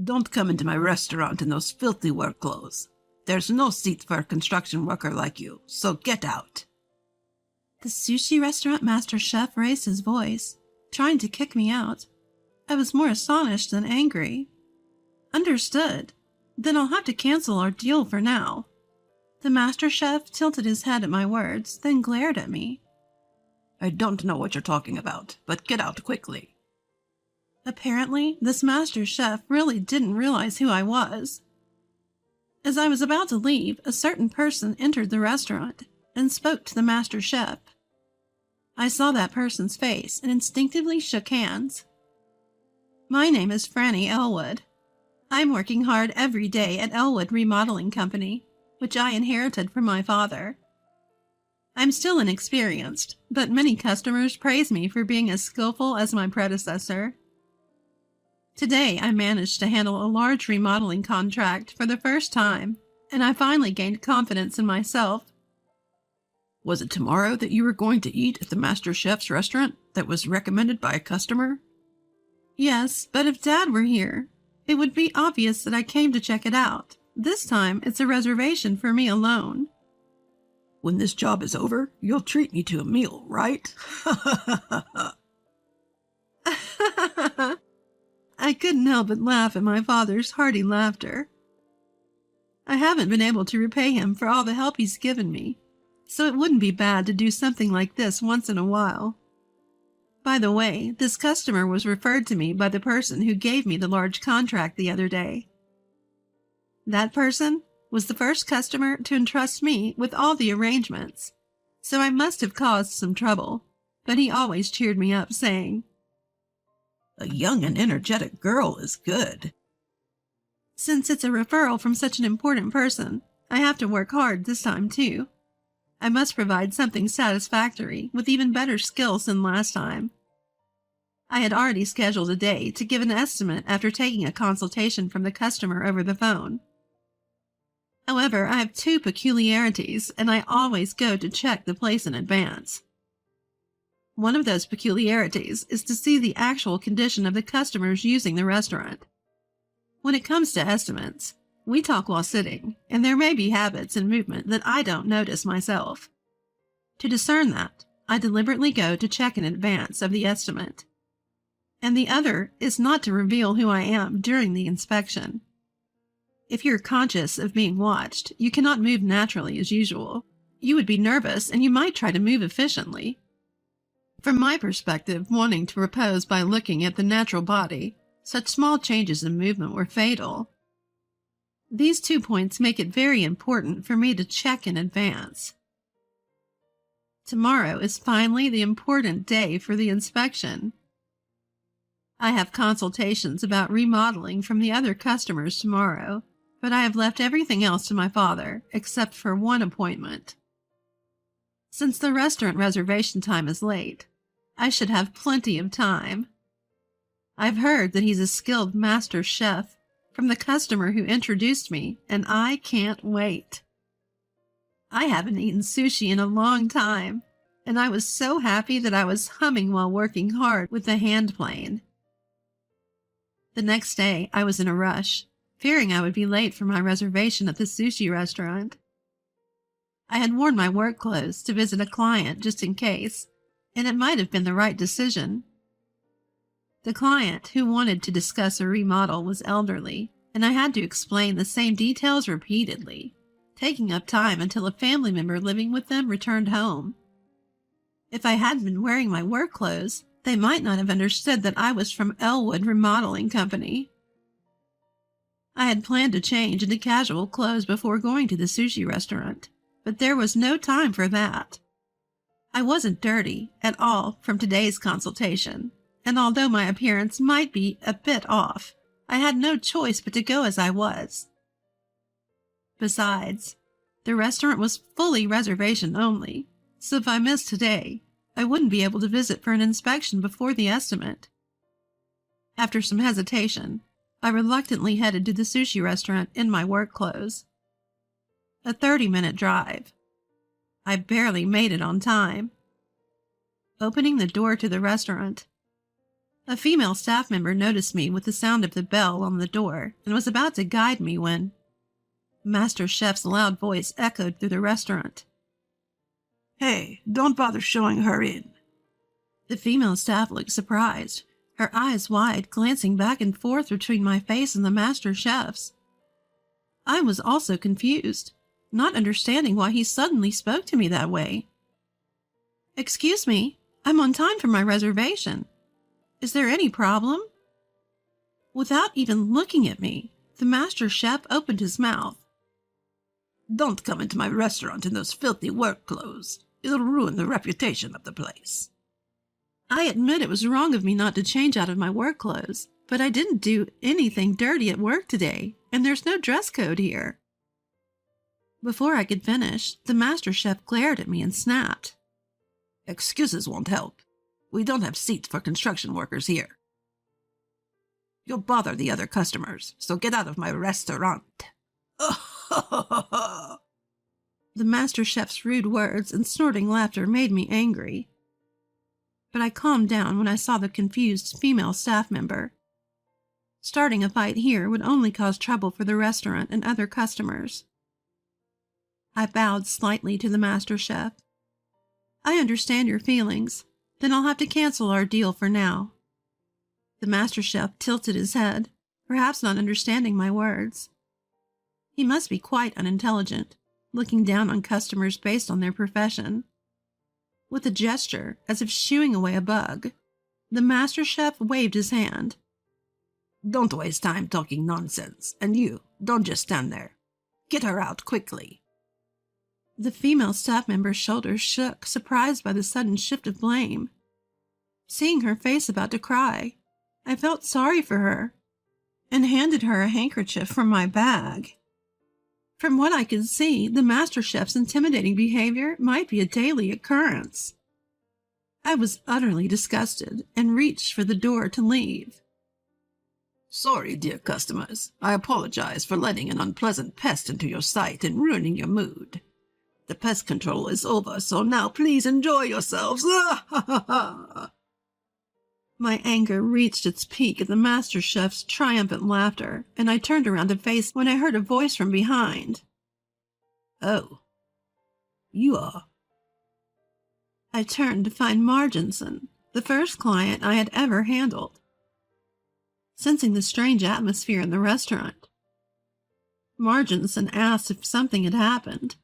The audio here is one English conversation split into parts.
Don't come into my restaurant in those filthy work clothes. There's no seat for a construction worker like you, so get out. The sushi restaurant master chef raised his voice, trying to kick me out. I was more astonished than angry. Understood. Then I'll have to cancel our deal for now. The master chef tilted his head at my words, then glared at me. I don't know what you're talking about, but get out quickly. Apparently, this master chef really didn't realize who I was. As I was about to leave, a certain person entered the restaurant and spoke to the master chef. I saw that person's face and instinctively shook hands. My name is Franny Elwood. I'm working hard every day at Elwood Remodeling Company, which I inherited from my father. I'm still inexperienced, but many customers praise me for being as skillful as my predecessor. Today, I managed to handle a large remodeling contract for the first time, and I finally gained confidence in myself. Was it tomorrow that you were going to eat at the master chef's restaurant that was recommended by a customer? Yes, but if Dad were here, it would be obvious that I came to check it out. This time, it's a reservation for me alone. When this job is over, you'll treat me to a meal, right? I couldn't help but laugh at my father's hearty laughter. I haven't been able to repay him for all the help he's given me, so it wouldn't be bad to do something like this once in a while. By the way, this customer was referred to me by the person who gave me the large contract the other day. That person was the first customer to entrust me with all the arrangements, so I must have caused some trouble, but he always cheered me up, saying, A young and energetic girl is good. Since it's a referral from such an important person, I have to work hard this time too. I must provide something satisfactory with even better skills than last time. I had already scheduled a day to give an estimate after taking a consultation from the customer over the phone. However, I have two peculiarities, and I always go to check the place in advance. One of those peculiarities is to see the actual condition of the customers using the restaurant. When it comes to estimates, we talk while sitting, and there may be habits and movement that I don't notice myself. To discern that, I deliberately go to check in advance of the estimate. And the other is not to reveal who I am during the inspection. If you're conscious of being watched, you cannot move naturally as usual. You would be nervous and you might try to move efficiently. From my perspective, wanting to repose by looking at the natural body, such small changes in movement were fatal. These 2 points make it very important for me to check in advance. Tomorrow is finally the important day for the inspection. I have consultations about remodeling from the other customers tomorrow, but I have left everything else to my father, except for one appointment. Since the restaurant reservation time is late, I should have plenty of time. I've heard that he's a skilled master chef from the customer who introduced me, and I can't wait. I haven't eaten sushi in a long time, and I was so happy that I was humming while working hard with the hand plane. The next day, I was in a rush, fearing I would be late for my reservation at the sushi restaurant. I had worn my work clothes to visit a client just in case, and it might have been the right decision. The client who wanted to discuss a remodel was elderly, and I had to explain the same details repeatedly, taking up time until a family member living with them returned home. If I hadn't been wearing my work clothes, they might not have understood that I was from Elwood Remodeling Company. I had planned to change into casual clothes before going to the sushi restaurant, but there was no time for that. I wasn't dirty at all from today's consultation, and although my appearance might be a bit off, I had no choice but to go as I was. Besides, the restaurant was fully reservation only, so if I missed today, I wouldn't be able to visit for an inspection before the estimate. After some hesitation, I reluctantly headed to the sushi restaurant in my work clothes. A 30-minute drive. I barely made it on time. Opening the door to the restaurant, A female staff member noticed me with the sound of the bell on the door and was about to guide me when Master Chef's loud voice echoed through the restaurant. Hey, don't bother showing her in. The female staff looked surprised, her eyes wide, glancing back and forth between my face and the master chef's. I was also confused, not understanding why he suddenly spoke to me that way. Excuse me, I'm on time for my reservation. Is there any problem? Without even looking at me, the master chef opened his mouth. Don't come into my restaurant in those filthy work clothes. It'll ruin the reputation of the place. I admit it was wrong of me not to change out of my work clothes, but I didn't do anything dirty at work today, and there's no dress code here. Before I could finish, the master chef glared at me and snapped. Excuses won't help. We don't have seats for construction workers here. You'll bother the other customers, so get out of my restaurant. The master chef's rude words and snorting laughter made me angry. But I calmed down when I saw the confused female staff member. Starting a fight here would only cause trouble for the restaurant and other customers. I bowed slightly to the master chef. I understand your feelings. Then I'll have to cancel our deal for now. The master chef tilted his head, perhaps not understanding my words. He must be quite unintelligent, looking down on customers based on their profession. With a gesture, as if shooing away a bug, the master chef waved his hand. Don't waste time talking nonsense, and you, don't just stand there. Get her out quickly. The female staff member's shoulders shook, surprised by the sudden shift of blame. Seeing her face about to cry, I felt sorry for her and handed her a handkerchief from my bag. From what I could see, the master chef's intimidating behavior might be a daily occurrence. I was utterly disgusted and reached for the door to leave. Sorry, dear customers. I apologize for letting an unpleasant pest into your sight and ruining your mood. The pest control is over, so now please enjoy yourselves. My anger reached its peak at the master chef's triumphant laughter, and I turned around to face when I heard a voice from behind. Oh, you are. I turned to find Marginson, the first client I had ever handled. Sensing the strange atmosphere in the restaurant, Marginson asked if something had happened.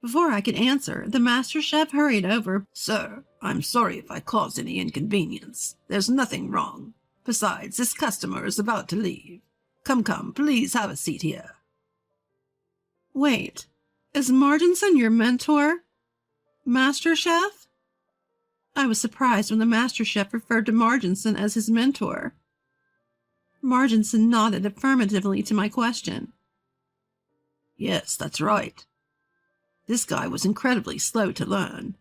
Before I could answer, the master chef hurried over. Sir, I'm sorry if I caused any inconvenience. There's nothing wrong. Besides, this customer is about to leave. Come, please have a seat here. Wait, is Marginson your mentor? Master chef? I was surprised when the master chef referred to Marginson as his mentor. Marginson nodded affirmatively to my question. Yes, that's right. This guy was incredibly slow to learn.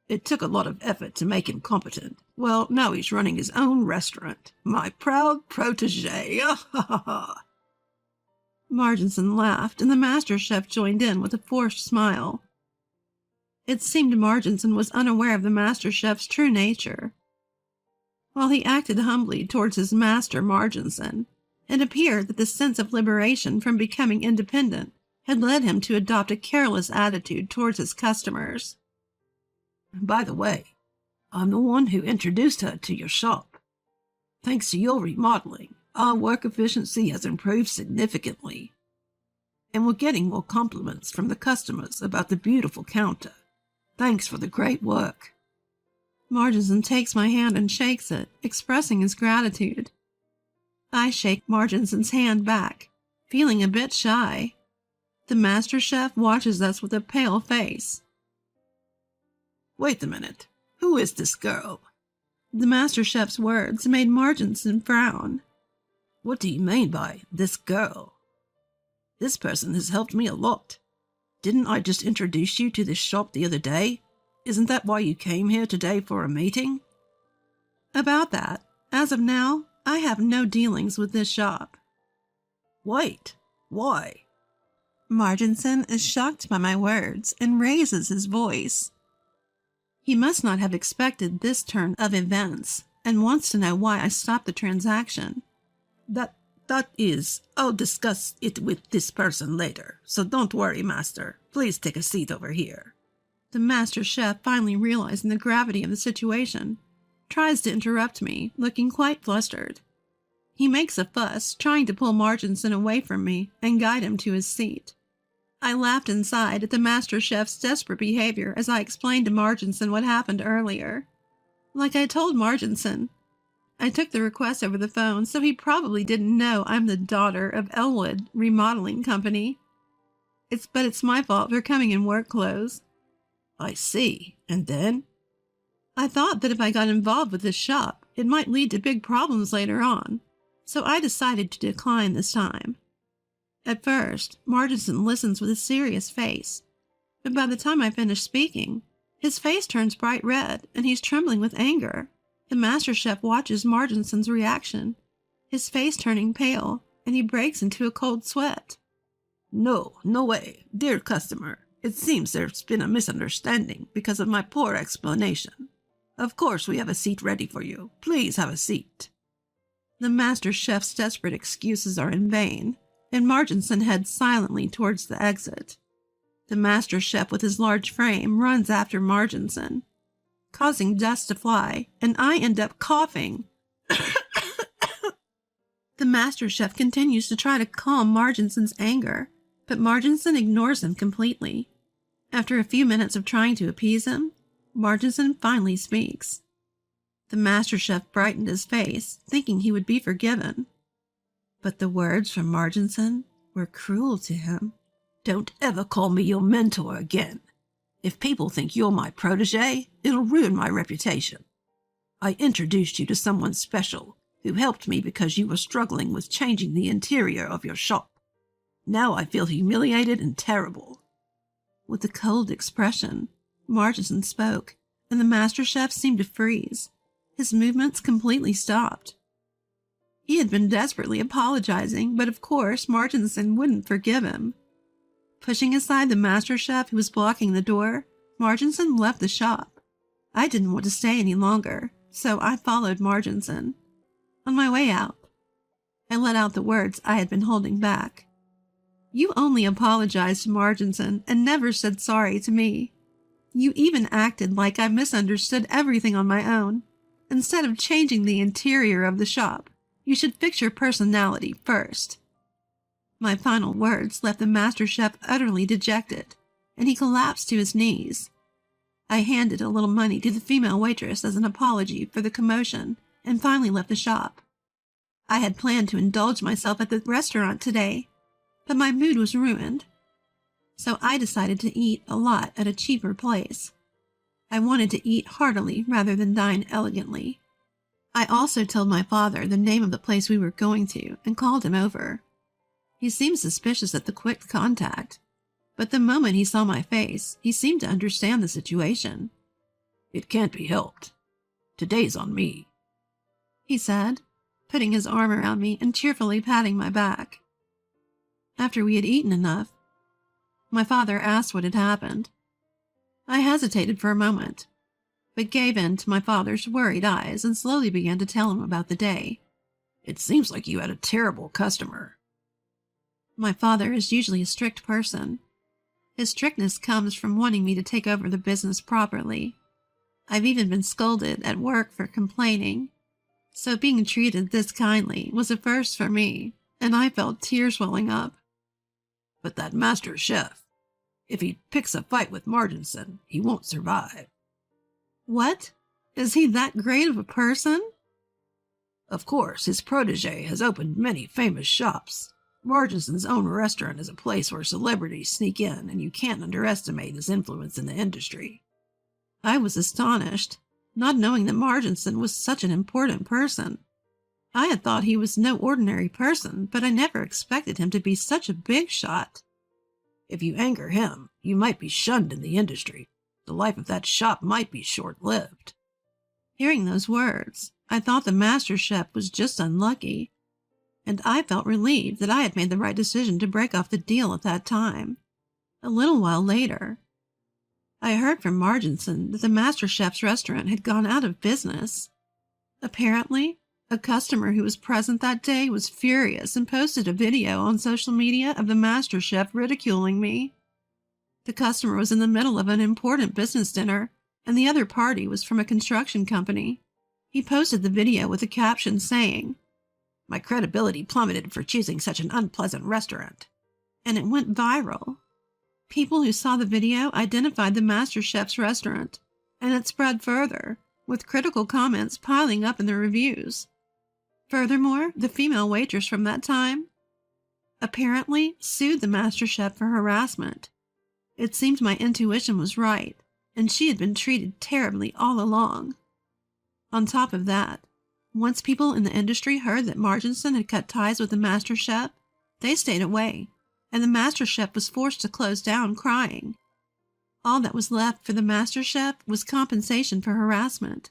It took a lot of effort to make him competent. Well, now he's running his own restaurant. My proud protege. Marginson laughed, and the master chef joined in with a forced smile. It seemed Marginson was unaware of the master chef's true nature. While he acted humbly towards his master, Marginson, it appeared that the sense of liberation from becoming independent had led him to adopt a careless attitude towards his customers. By the way, I'm the one who introduced her to your shop. Thanks to your remodeling, our work efficiency has improved significantly. And we're getting more compliments from the customers about the beautiful counter. Thanks for the great work. Marginson takes my hand and shakes it, expressing his gratitude. I shake Marginson's hand back, feeling a bit shy. The master chef watches us with a pale face. Wait a minute. Who is this girl? The master chef's words made Marginson frown. What do you mean by this girl? This person has helped me a lot. Didn't I just introduce you to this shop the other day? Isn't that why you came here today for a meeting? About that, as of now, I have no dealings with this shop. Wait, why? Marginson is shocked by my words and raises his voice. He must not have expected this turn of events, and wants to know why I stopped the transaction. I'll discuss it with this person later, so don't worry, master. Please take a seat over here. The master chef, finally realizing the gravity of the situation, tries to interrupt me, looking quite flustered. He makes a fuss, trying to pull Marginson away from me and guide him to his seat. I laughed inside at the master chef's desperate behavior as I explained to Marginson what happened earlier. Like I told Marginson, I took the request over the phone, so he probably didn't know I'm the daughter of Elwood Remodeling Company. But it's my fault for coming in work clothes. I see. And then? I thought that if I got involved with this shop, it might lead to big problems later on, so I decided to decline this time. At first, Marginson listens with a serious face, but by the time I finish speaking, his face turns bright red and he's trembling with anger. The master chef watches Marginson's reaction, his face turning pale, and he breaks into a cold sweat. No way, dear customer. It seems there's been a misunderstanding because of my poor explanation. Of course we have a seat ready for you. Please have a seat. The master chef's desperate excuses are in vain, and Marginson heads silently towards the exit. The master chef with his large frame runs after Marginson, causing dust to fly, and I end up coughing. The master chef continues to try to calm Marginson's anger, but Marginson ignores him completely. After a few minutes of trying to appease him, Marginson finally speaks. The master chef brightened his face, thinking he would be forgiven. But the words from Marginson were cruel to him. Don't ever call me your mentor again. If people think you're my protege, it'll ruin my reputation. I introduced you to someone special who helped me because you were struggling with changing the interior of your shop. Now I feel humiliated and terrible. With a cold expression, Marginson spoke, and the master chef seemed to freeze. His movements completely stopped. He had been desperately apologizing, but of course Marginson wouldn't forgive him. Pushing aside the master chef who was blocking the door, Marginson left the shop. I didn't want to stay any longer, so I followed Marginson. On my way out, I let out the words I had been holding back. You only apologized to Marginson and never said sorry to me. You even acted like I misunderstood everything on my own. Instead of changing the interior of the shop, you should fix your personality first. My final words left the master chef utterly dejected, and he collapsed to his knees. I handed a little money to the female waitress as an apology for the commotion and finally left the shop. I had planned to indulge myself at the restaurant today, but my mood was ruined, so I decided to eat a lot at a cheaper place. I wanted to eat heartily rather than dine elegantly. I also told my father the name of the place we were going to and called him over. He seemed suspicious at the quick contact, but the moment he saw my face, he seemed to understand the situation. It can't be helped. Today's on me, he said, putting his arm around me and cheerfully patting my back. After we had eaten enough, my father asked what had happened. I hesitated for a moment, but gave in to my father's worried eyes and slowly began to tell him about the day. It seems like you had a terrible customer. My father is usually a strict person. His strictness comes from wanting me to take over the business properly. I've even been scolded at work for complaining, so being treated this kindly was a first for me, and I felt tears welling up. But that master chef, if he picks a fight with Marginson, he won't survive. What? Is he that great of a person? Of course, his protege has opened many famous shops. Marginson's own restaurant is a place where celebrities sneak in, and you can't underestimate his influence in the industry. I was astonished, not knowing that Marginson was such an important person. I had thought he was no ordinary person, but I never expected him to be such a big shot. If you anger him, you might be shunned in the industry. The life of that shop might be short-lived. Hearing those words, I thought the master chef was just unlucky, and I felt relieved that I had made the right decision to break off the deal at that time. A little while later, I heard from Marginson that the master chef's restaurant had gone out of business. Apparently, a customer who was present that day was furious and posted a video on social media of the master chef ridiculing me. The customer was in the middle of an important business dinner, and the other party was from a construction company. He posted the video with a caption saying, "My credibility plummeted for choosing such an unpleasant restaurant." And it went viral. People who saw the video identified the master chef's restaurant, and it spread further, with critical comments piling up in the reviews. Furthermore, the female waitress from that time apparently sued the master chef for harassment. It seemed my intuition was right, and she had been treated terribly all along. On top of that, once people in the industry heard that Marginson had cut ties with the master chef, they stayed away, and the master chef was forced to close down crying. All that was left for the master chef was compensation for harassment.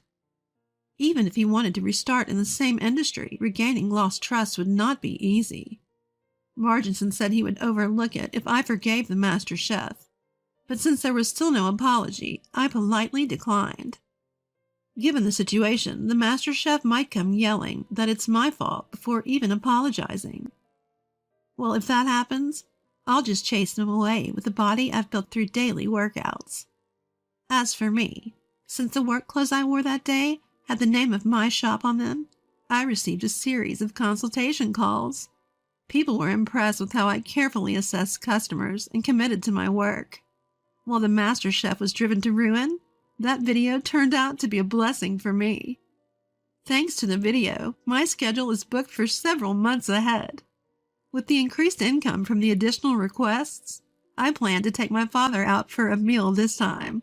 Even if he wanted to restart in the same industry, regaining lost trust would not be easy. Marginson said he would overlook it if I forgave the master chef, but since there was still no apology, I politely declined. Given the situation, the master chef might come yelling that it's my fault before even apologizing. Well, if that happens, I'll just chase them away with the body I've built through daily workouts. As for me, since the work clothes I wore that day had the name of my shop on them, I received a series of consultation calls. People were impressed with how I carefully assessed customers and committed to my work. While the master chef was driven to ruin, that video turned out to be a blessing for me. Thanks to the video, my schedule is booked for several months ahead. With the increased income from the additional requests, I plan to take my father out for a meal this time.